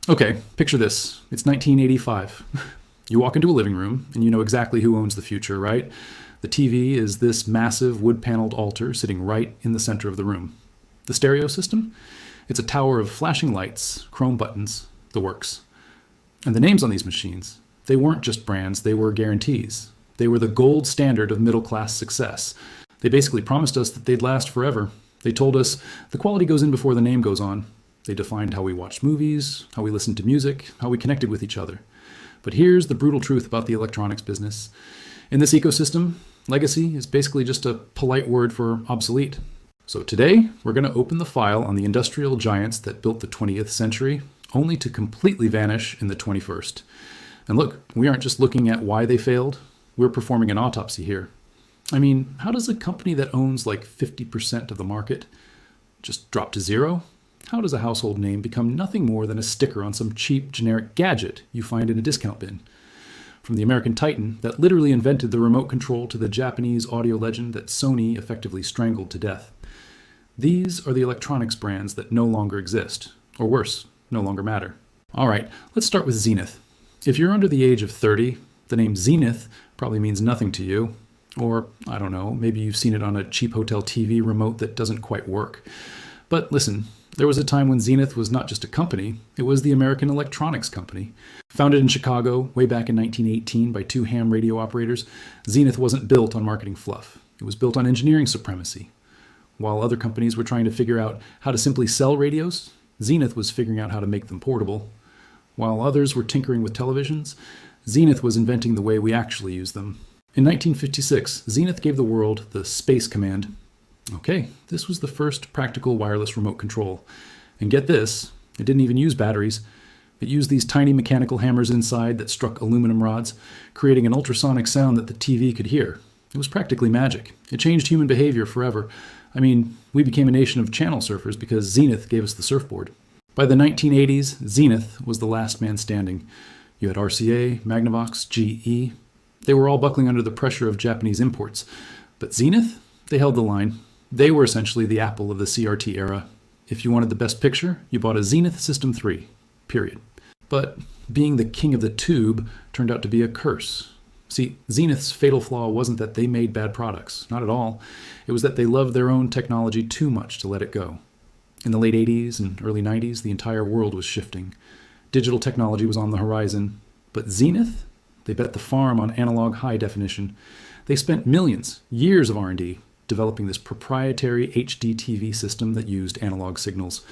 Okay, picture this. It's 1985. You walk into a living room and you know exactly who owns the future, right? The TV is this massive wood-paneled altar sitting right in the center of the room. The stereo system? It's a tower of flashing lights, chrome buttons, the works. And the names on these machines, they weren't just brands, they were guarantees. They were the gold standard of middle-class success. They basically promised us that they'd last forever. They told us the quality goes in before the name goes on. They defined how we watched movies, how we listened to music, how we connected with each other. But here's the brutal truth about the electronics business. In this ecosystem, legacy is basically just a polite word for obsolete. So today, we're going to open the file on the industrial giants that built the 20th century, only to completely vanish in the 21st. And look, we aren't just looking at why they failed, we're performing an autopsy here. I mean, how does a company that owns like 50% of the market just drop to zero? How does a household name become nothing more than a sticker on some cheap generic gadget you find in a discount bin? From the American Titan that literally invented the remote control to the Japanese audio legend that Sony effectively strangled to death. These are the electronics brands that no longer exist, or worse, no longer matter. All right, let's start with Zenith. If you're under the age of 30, the name Zenith probably means nothing to you. Or, I don't know, maybe you've seen it on a cheap hotel TV remote that doesn't quite work. But listen, there was a time when Zenith was not just a company, it was the American Electronics Company. Founded in Chicago way back in 1918 by two ham radio operators, Zenith wasn't built on marketing fluff. It was built on engineering supremacy. While other companies were trying to figure out how to simply sell radios, Zenith was figuring out how to make them portable. While others were tinkering with televisions, Zenith was inventing the way we actually use them. In 1956, Zenith gave the world the Space Command. Okay, this was the first practical wireless remote control. And get this, it didn't even use batteries. It used these tiny mechanical hammers inside that struck aluminum rods, creating an ultrasonic sound that the TV could hear. It was practically magic. It changed human behavior forever. I mean, we became a nation of channel surfers because Zenith gave us the surfboard. By the 1980s, Zenith was the last man standing. You had RCA, Magnavox, GE. They were all buckling under the pressure of Japanese imports. But Zenith, they held the line. They were essentially the Apple of the CRT era. If you wanted the best picture, you bought a Zenith System 3, period. But being the king of the tube turned out to be a curse. See, Zenith's fatal flaw wasn't that they made bad products, not at all. It was that they loved their own technology too much to let it go. In the late 80s and early 90s, the entire world was shifting. Digital technology was on the horizon. But Zenith? They bet the farm on analog high definition. They spent millions, years of R&D, developing this proprietary HD TV system that used analog signals.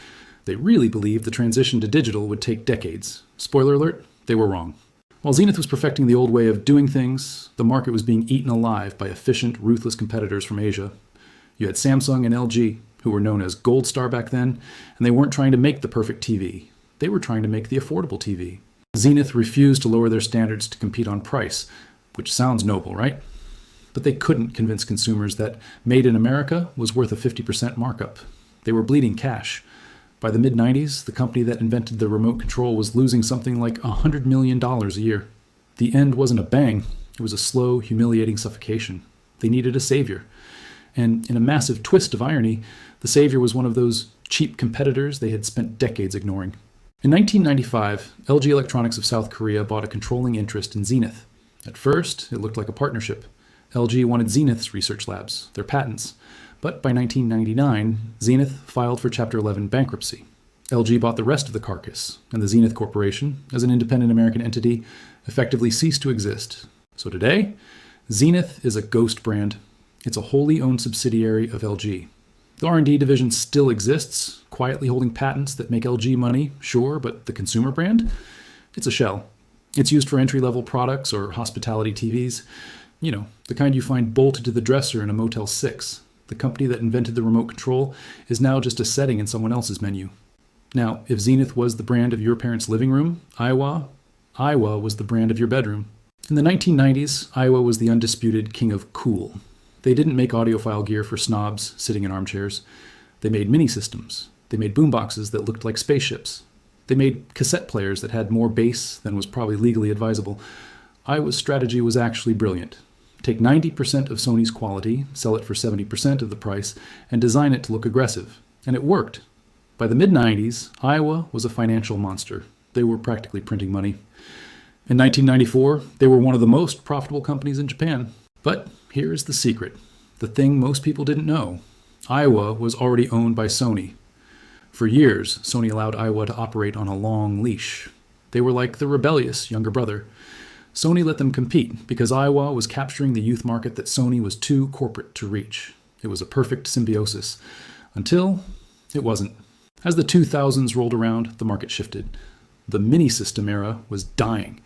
They really believed the transition to digital would take decades. Spoiler alert, they were wrong. While Zenith was perfecting the old way of doing things, the market was being eaten alive by efficient, ruthless competitors from Asia. You had Samsung and LG, who were known as Gold Star back then, and they weren't trying to make the perfect TV. They were trying to make the affordable TV. Zenith refused to lower their standards to compete on price, which sounds noble, right? But they couldn't convince consumers that Made in America was worth a 50% markup. They were bleeding cash. By the mid-90s, the company that invented the remote control was losing something like $100 million a year. The end wasn't a bang. It was a slow, humiliating suffocation. They needed a savior. And in a massive twist of irony, the savior was one of those cheap competitors they had spent decades ignoring. In 1995, LG Electronics of South Korea bought a controlling interest in Zenith. At first, it looked like a partnership. LG wanted Zenith's research labs, their patents. But by 1999, Zenith filed for Chapter 11 bankruptcy. LG bought the rest of the carcass, and the Zenith Corporation, as an independent American entity, effectively ceased to exist. So today, Zenith is a ghost brand. It's a wholly owned subsidiary of LG. The R&D division still exists, quietly holding patents that make LG money, sure, but the consumer brand? It's a shell. It's used for entry-level products or hospitality TVs. You know, the kind you find bolted to the dresser in a Motel 6. The company that invented the remote control is now just a setting in someone else's menu. Now, if Zenith was the brand of your parents' living room, Iowa was the brand of your bedroom. In the 1990s, Iowa was the undisputed king of cool. They didn't make audiophile gear for snobs sitting in armchairs. They made mini systems. They made boomboxes that looked like spaceships. They made cassette players that had more bass than was probably legally advisable. Iowa's strategy was actually brilliant. Take 90% of Sony's quality, sell it for 70% of the price, and design it to look aggressive. And it worked. By the mid-90s, Iowa was a financial monster. They were practically printing money. In 1994, they were one of the most profitable companies in Japan. But here's the secret. The thing most people didn't know. Aiwa was already owned by Sony. For years, Sony allowed Aiwa to operate on a long leash. They were like the rebellious younger brother. Sony let them compete because Aiwa was capturing the youth market that Sony was too corporate to reach. It was a perfect symbiosis. Until it wasn't. As the 2000s rolled around, the market shifted. The mini-system era was dying.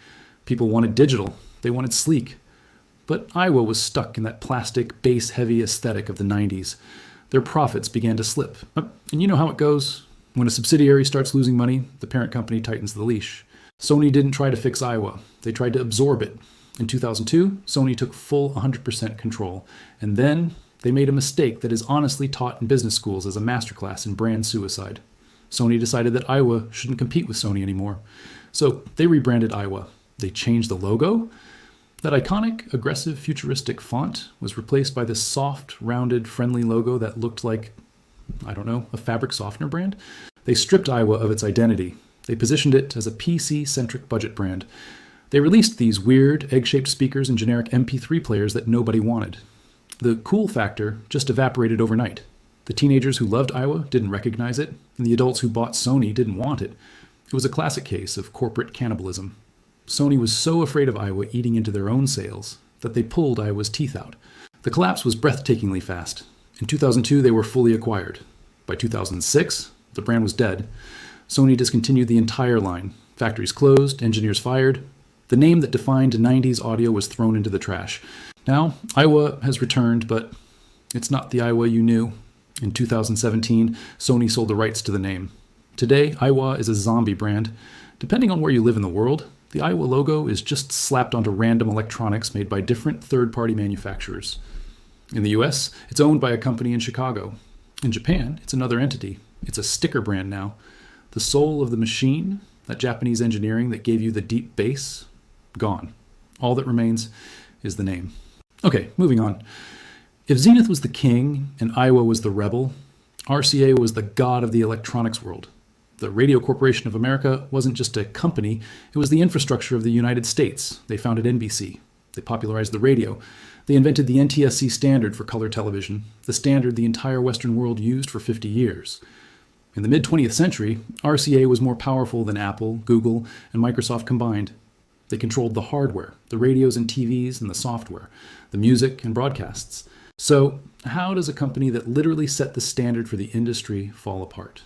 People wanted digital. They wanted sleek. But Aiwa was stuck in that plastic, bass-heavy aesthetic of the 90s. Their profits began to slip. And you know how it goes. When a subsidiary starts losing money, the parent company tightens the leash. Sony didn't try to fix Aiwa. They tried to absorb it. In 2002, Sony took full 100% control. And then they made a mistake that is honestly taught in business schools as a masterclass in brand suicide. Sony decided that Aiwa shouldn't compete with Sony anymore. So they rebranded Aiwa. They changed the logo. That iconic, aggressive, futuristic font was replaced by this soft, rounded, friendly logo that looked like, I don't know, a fabric softener brand. They stripped Aiwa of its identity. They positioned it as a PC-centric budget brand. They released these weird, egg-shaped speakers and generic MP3 players that nobody wanted. The cool factor just evaporated overnight. The teenagers who loved Aiwa didn't recognize it, and the adults who bought Sony didn't want it. It was a classic case of corporate cannibalism. Sony was so afraid of Aiwa eating into their own sales that they pulled Aiwa's teeth out. The collapse was breathtakingly fast. In 2002, they were fully acquired. By 2006, the brand was dead. Sony discontinued the entire line. Factories closed, engineers fired. The name that defined 90s audio was thrown into the trash. Now, Aiwa has returned, but it's not the Aiwa you knew. In 2017, Sony sold the rights to the name. Today, Aiwa is a zombie brand. Depending on where you live in the world, the Aiwa logo is just slapped onto random electronics made by different third-party manufacturers. In the US, it's owned by a company in Chicago. In Japan, it's another entity. It's a sticker brand now. The soul of the machine, that Japanese engineering that gave you the deep bass, gone. All that remains is the name. Okay, moving on. If Zenith was the king and Aiwa was the rebel, RCA was the god of the electronics world. The Radio Corporation of America wasn't just a company, it was the infrastructure of the United States. They founded NBC. They popularized the radio. They invented the NTSC standard for color television, the standard the entire Western world used for 50 years. In the mid-20th century, RCA was more powerful than Apple, Google, and Microsoft combined. They controlled the hardware, the radios and TVs and the software, the music and broadcasts. So, how does a company that literally set the standard for the industry fall apart?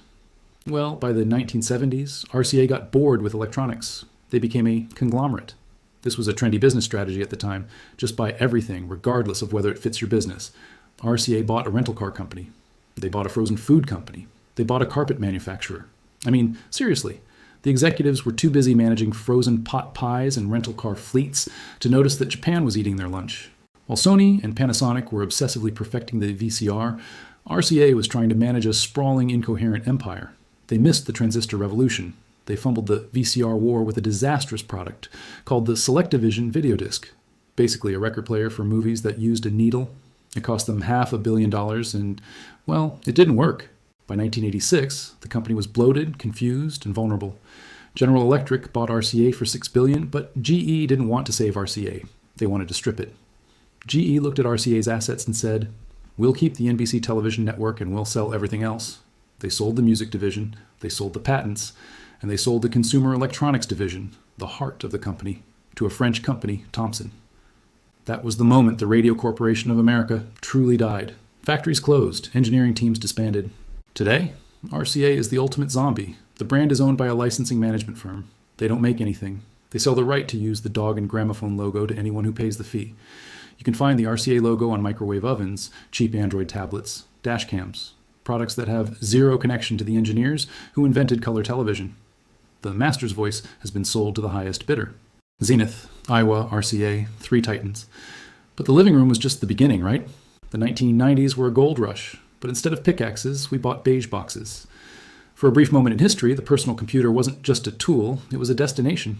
Well, by the 1970s, RCA got bored with electronics. They became a conglomerate. This was a trendy business strategy at the time. Just buy everything, regardless of whether it fits your business. RCA bought a rental car company. They bought a frozen food company. They bought a carpet manufacturer. I mean, seriously, the executives were too busy managing frozen pot pies and rental car fleets to notice that Japan was eating their lunch. While Sony and Panasonic were obsessively perfecting the VCR, RCA was trying to manage a sprawling, incoherent empire. They missed the transistor revolution. They fumbled the VCR war with a disastrous product called the Selectavision video disc, basically a record player for movies that used a needle. It cost them $500 million and, well, it didn't work. By 1986, the company was bloated, confused, and vulnerable. General Electric bought RCA for $6 billion, but GE didn't want to save RCA. They wanted to strip it. GE looked at RCA's assets and said, "We'll keep the NBC television network and we'll sell everything else." They sold the music division, they sold the patents, and they sold the consumer electronics division, the heart of the company, to a French company, Thomson. That was the moment the Radio Corporation of America truly died. Factories closed, engineering teams disbanded. Today, RCA is the ultimate zombie. The brand is owned by a licensing management firm. They don't make anything. They sell the right to use the dog and gramophone logo to anyone who pays the fee. You can find the RCA logo on microwave ovens, cheap Android tablets, dash cams, products that have zero connection to the engineers who invented color television. The master's voice has been sold to the highest bidder. Zenith, Aiwa, RCA, three titans. But the living room was just the beginning, right? The 1990s were a gold rush, but instead of pickaxes, we bought beige boxes. For a brief moment in history, the personal computer wasn't just a tool, it was a destination.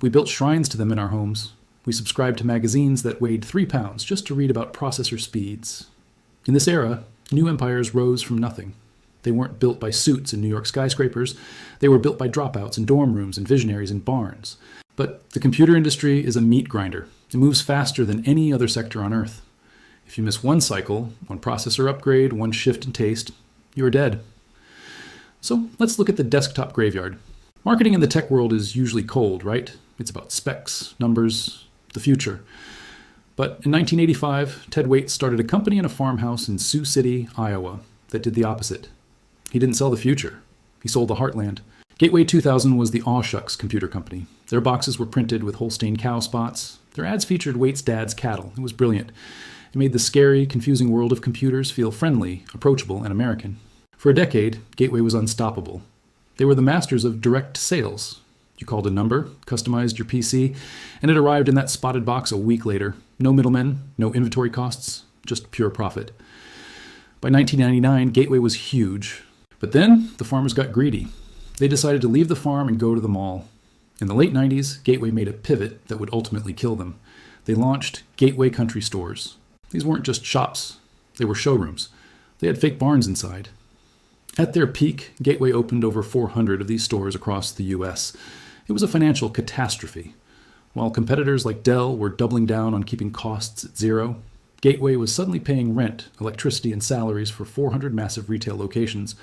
We built shrines to them in our homes. We subscribed to magazines that weighed 3 pounds just to read about processor speeds. In this era, new empires rose from nothing. They weren't built by suits in New York skyscrapers. They were built by dropouts in dorm rooms and visionaries in barns. But the computer industry is a meat grinder. It moves faster than any other sector on Earth. If you miss one cycle, one processor upgrade, one shift in taste, you're dead. So let's look at the desktop graveyard. Marketing in the tech world is usually cold, right? It's about specs, numbers, the future. But in 1985, Ted Waite started a company in a farmhouse in Sioux City, Iowa, that did the opposite. He didn't sell the future. He sold the heartland. Gateway 2000 was the Aw Shucks computer company. Their boxes were printed with Holstein cow spots. Their ads featured Waite's dad's cattle. It was brilliant. It made the scary, confusing world of computers feel friendly, approachable, and American. For a decade, Gateway was unstoppable. They were the masters of direct sales. You called a number, customized your PC, and it arrived in that spotted box a week later. No middlemen, no inventory costs, just pure profit. By 1999, Gateway was huge. But then the farmers got greedy. They decided to leave the farm and go to the mall. In the late 90s, Gateway made a pivot that would ultimately kill them. They launched Gateway Country Stores. These weren't just shops. They were showrooms. They had fake barns inside. At their peak, Gateway opened over 400 of these stores across the U.S. It was a financial catastrophe. While competitors like Dell were doubling down on keeping costs at zero, Gateway was suddenly paying rent, electricity, and salaries for 400 massive retail locations.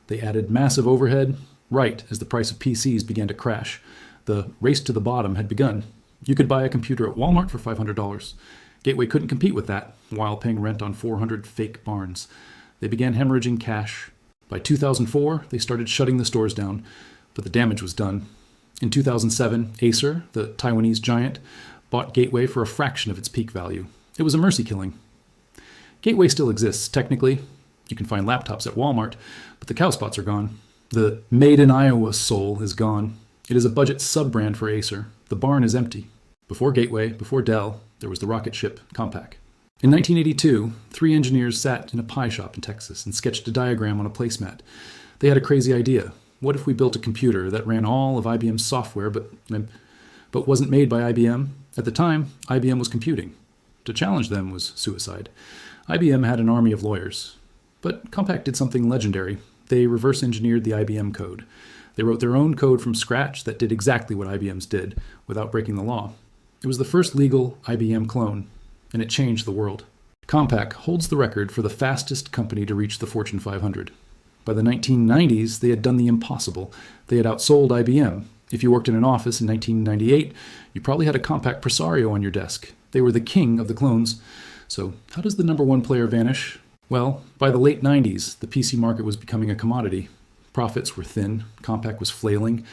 They added massive overhead right as the price of PCs began to crash. The race to the bottom had begun. You could buy a computer at Walmart for $500. Gateway couldn't compete with that while paying rent on 400 fake barns. They began hemorrhaging cash. By 2004, they started shutting the stores down, but the damage was done. In 2007, Acer, the Taiwanese giant, bought Gateway for a fraction of its peak value. It was a mercy killing. Gateway still exists, technically. You can find laptops at Walmart, but the cow spots are gone. The made in Iowa soul is gone. It is a budget sub-brand for Acer. The barn is empty. Before Gateway, before Dell, there was the rocket ship Compaq. In 1982, 3 engineers sat in a pie shop in Texas and sketched a diagram on a placemat. They had a crazy idea. What if we built a computer that ran all of IBM's software but wasn't made by IBM? At the time, IBM was computing. To challenge them was suicide. IBM had an army of lawyers. But Compaq did something legendary. They reverse engineered the IBM code. They wrote their own code from scratch that did exactly what IBM's did, without breaking the law. It was the first legal IBM clone, and it changed the world. Compaq holds the record for the fastest company to reach the Fortune 500. By the 1990s, they had done the impossible. They had outsold IBM. If you worked in an office in 1998, you probably had a Compaq Presario on your desk. They were the king of the clones. So how does the number one player vanish? Well, by the late 90s, the PC market was becoming a commodity. Profits were thin. Compaq was flailing.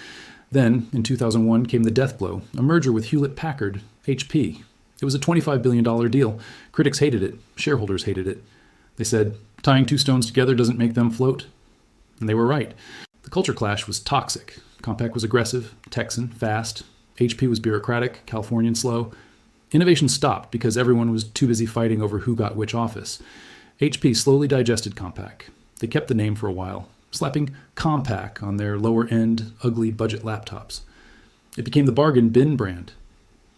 Then, in 2001, came the death blow, a merger with Hewlett-Packard, HP. It was a $25 billion deal. Critics hated it. Shareholders hated it. They said, tying 2 stones together doesn't make them float. And they were right. The culture clash was toxic. Compaq was aggressive, Texan, fast. HP was bureaucratic, Californian, slow. Innovation stopped because everyone was too busy fighting over who got which office. HP slowly digested Compaq. They kept the name for a while, slapping Compaq on their lower-end, ugly budget laptops. It became the bargain bin brand.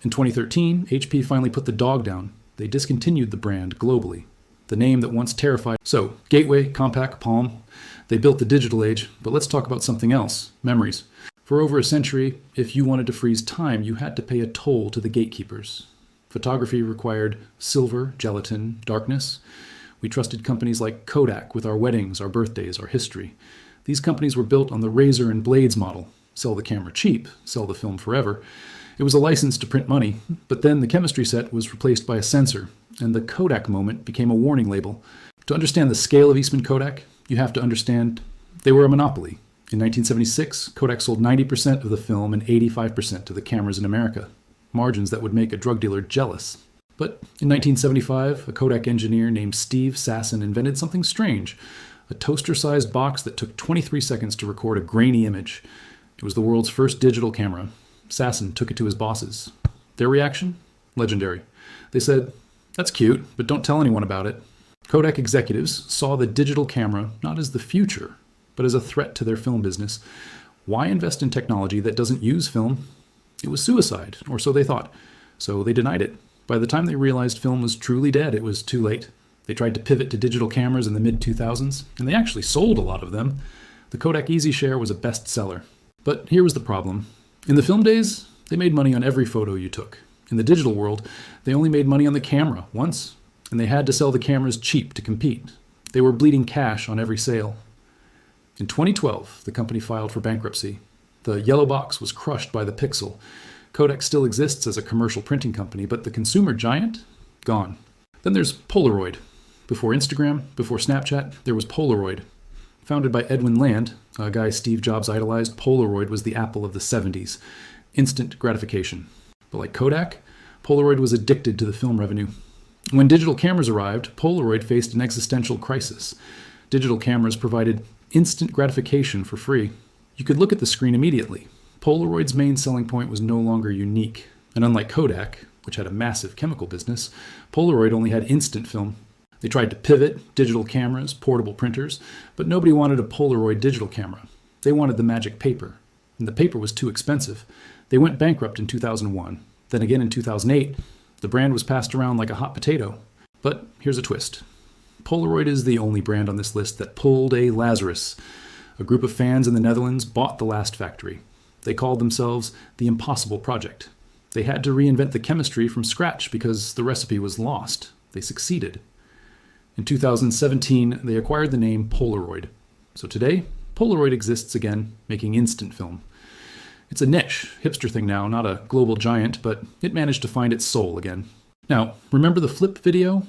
In 2013, HP finally put the dog down. They discontinued the brand globally, the name that once terrified. So, Gateway, Compaq, Palm, they built the digital age, but let's talk about something else, memories. For over a century, if you wanted to freeze time, you had to pay a toll to the gatekeepers. Photography required silver, gelatin, darkness. We trusted companies like Kodak with our weddings, our birthdays, our history. These companies were built on the razor and blades model. Sell the camera cheap, sell the film forever. It was a license to print money, but then the chemistry set was replaced by a sensor, and the Kodak moment became a warning label. To understand the scale of Eastman Kodak, you have to understand they were a monopoly. In 1976, Kodak sold 90% of the film and 85% of the cameras in America, margins that would make a drug dealer jealous. But in 1975, a Kodak engineer named Steve Sasson invented something strange, a toaster-sized box that took 23 seconds to record a grainy image. It was the world's first digital camera. Sasson took it to his bosses. Their reaction? Legendary. They said, "That's cute, but don't tell anyone about it." Kodak executives saw the digital camera not as the future, but as a threat to their film business. Why invest in technology that doesn't use film? It was suicide, or so they thought. So they denied it. By the time they realized film was truly dead, it was too late. They tried to pivot to digital cameras in the mid-2000s, and they actually sold a lot of them. The Kodak EasyShare was a bestseller. But here was the problem. In the film days, they made money on every photo you took. In the digital world, they only made money on the camera once, and they had to sell the cameras cheap to compete. They were bleeding cash on every sale. In 2012, the company filed for bankruptcy. The yellow box was crushed by the pixel. Kodak still exists as a commercial printing company, but the consumer giant? Gone. Then there's Polaroid. Before Instagram, before Snapchat, there was Polaroid. Founded by Edwin Land, a guy Steve Jobs idolized, Polaroid was the Apple of the 70s. Instant gratification. But like Kodak, Polaroid was addicted to the film revenue. When digital cameras arrived, Polaroid faced an existential crisis. Digital cameras provided instant gratification for free. You could look at the screen immediately. Polaroid's main selling point was no longer unique. And unlike Kodak, which had a massive chemical business, Polaroid only had instant film. They tried to pivot, digital cameras, portable printers, but nobody wanted a Polaroid digital camera. They wanted the magic paper, and the paper was too expensive. They went bankrupt in 2001. Then again in 2008, the brand was passed around like a hot potato. But here's a twist. Polaroid is the only brand on this list that pulled a Lazarus. A group of fans in the Netherlands bought the last factory. They called themselves the Impossible Project. They had to reinvent the chemistry from scratch because the recipe was lost. They succeeded. In 2017, they acquired the name Polaroid. So today, Polaroid exists again, making instant film. It's a niche, hipster thing now, not a global giant, but it managed to find its soul again. Now, remember the flip video?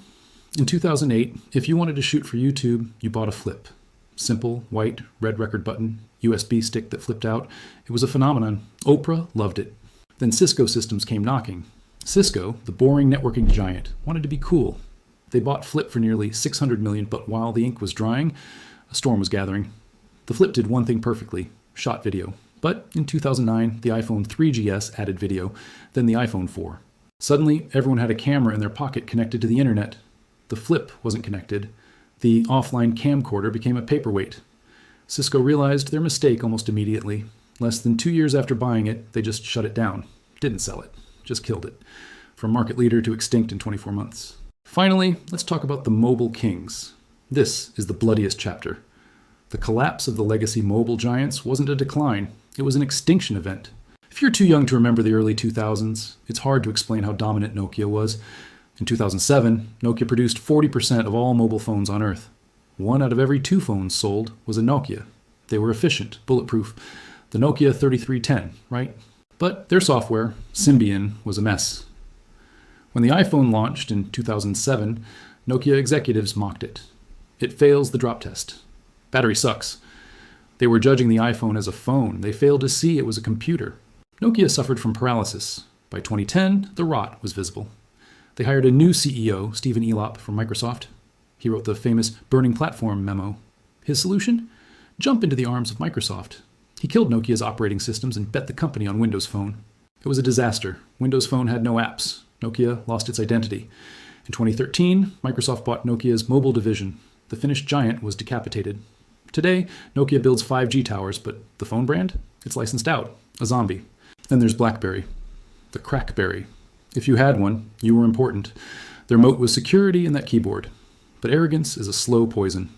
In 2008, if you wanted to shoot for YouTube, you bought a flip. Simple, white, red record button, USB stick that flipped out. It was a phenomenon. Oprah loved it. Then Cisco Systems came knocking. Cisco, the boring networking giant, wanted to be cool. They bought Flip for nearly $600 million, but while the ink was drying, a storm was gathering. The Flip did one thing perfectly, shot video. But in 2009, the iPhone 3GS added video, then the iPhone 4. Suddenly, everyone had a camera in their pocket connected to the internet. The Flip wasn't connected. The offline camcorder became a paperweight. Cisco realized their mistake almost immediately. Less than 2 years after buying it, they just shut it down. Didn't sell it, just killed it. From market leader to extinct in 24 months. Finally, let's talk about the mobile kings. This is the bloodiest chapter. The collapse of the legacy mobile giants wasn't a decline, it was an extinction event. If you're too young to remember the early 2000s, it's hard to explain how dominant Nokia was. In 2007, Nokia produced 40% of all mobile phones on Earth. 1 out of every 2 phones sold was a Nokia. They were efficient, bulletproof. The Nokia 3310, right? But their software, Symbian, was a mess. When the iPhone launched in 2007, Nokia executives mocked it. It fails the drop test. Battery sucks. They were judging the iPhone as a phone. They failed to see it was a computer. Nokia suffered from paralysis. By 2010, the rot was visible. They hired a new CEO, Stephen Elop, from Microsoft. He wrote the famous Burning Platform memo. His solution? Jump into the arms of Microsoft. He killed Nokia's operating systems and bet the company on Windows Phone. It was a disaster. Windows Phone had no apps. Nokia lost its identity. In 2013, Microsoft bought Nokia's mobile division. The Finnish giant was decapitated. Today, Nokia builds 5G towers, but the phone brand? It's licensed out. A zombie. Then there's BlackBerry. The Crackberry. If you had one, you were important. Their moat was security and that keyboard. But arrogance is a slow poison.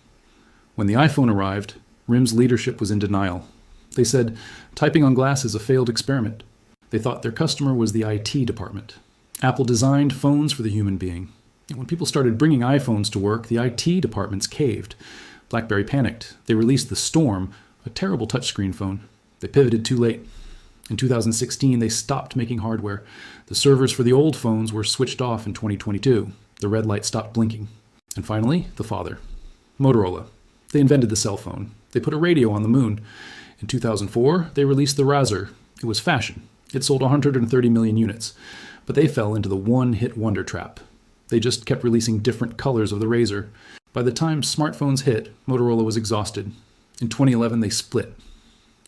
When the iPhone arrived, RIM's leadership was in denial. They said, typing on glass is a failed experiment. They thought their customer was the IT department. Apple designed phones for the human being. And when people started bringing iPhones to work, the IT departments caved. BlackBerry panicked. They released the Storm, a terrible touchscreen phone. They pivoted too late. In 2016, they stopped making hardware. The servers for the old phones were switched off in 2022. The red light stopped blinking. And finally, the father. Motorola. They invented the cell phone. They put a radio on the moon. In 2004, they released the Razr. It was fashion. It sold 130 million units. But they fell into the one-hit wonder trap. They just kept releasing different colors of the Razr. By the time smartphones hit, Motorola was exhausted. In 2011, they split.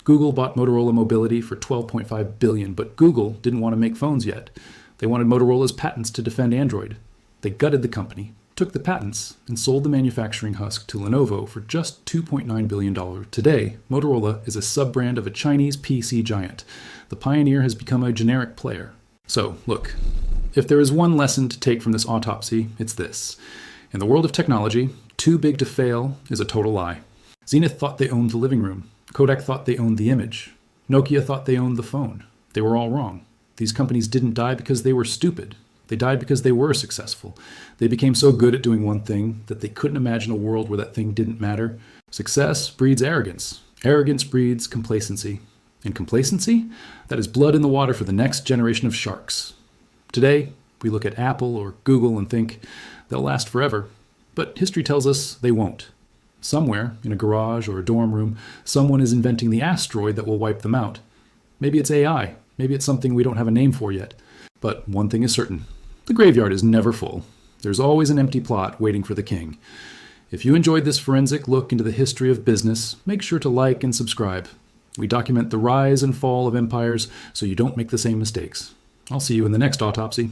Google bought Motorola Mobility for $12.5 billion, but Google didn't want to make phones yet. They wanted Motorola's patents to defend Android. They gutted the company, took the patents, and sold the manufacturing husk to Lenovo for just $2.9 billion. Today, Motorola is a sub-brand of a Chinese PC giant. The Pioneer has become a generic player. So, look, if there is one lesson to take from this autopsy, it's this. In the world of technology, too big to fail is a total lie. Zenith thought they owned the living room. Kodak thought they owned the image. Nokia thought they owned the phone. They were all wrong. These companies didn't die because they were stupid. They died because they were successful. They became so good at doing one thing that they couldn't imagine a world where that thing didn't matter. Success breeds arrogance. Arrogance breeds complacency. And complacency? That is blood in the water for the next generation of sharks. Today, we look at Apple or Google and think they'll last forever. But history tells us they won't. Somewhere, in a garage or a dorm room, someone is inventing the asteroid that will wipe them out. Maybe it's AI. Maybe it's something we don't have a name for yet. But one thing is certain. The graveyard is never full. There's always an empty plot waiting for the king. If you enjoyed this forensic look into the history of business, make sure to like and subscribe. We document the rise and fall of empires so you don't make the same mistakes. I'll see you in the next autopsy.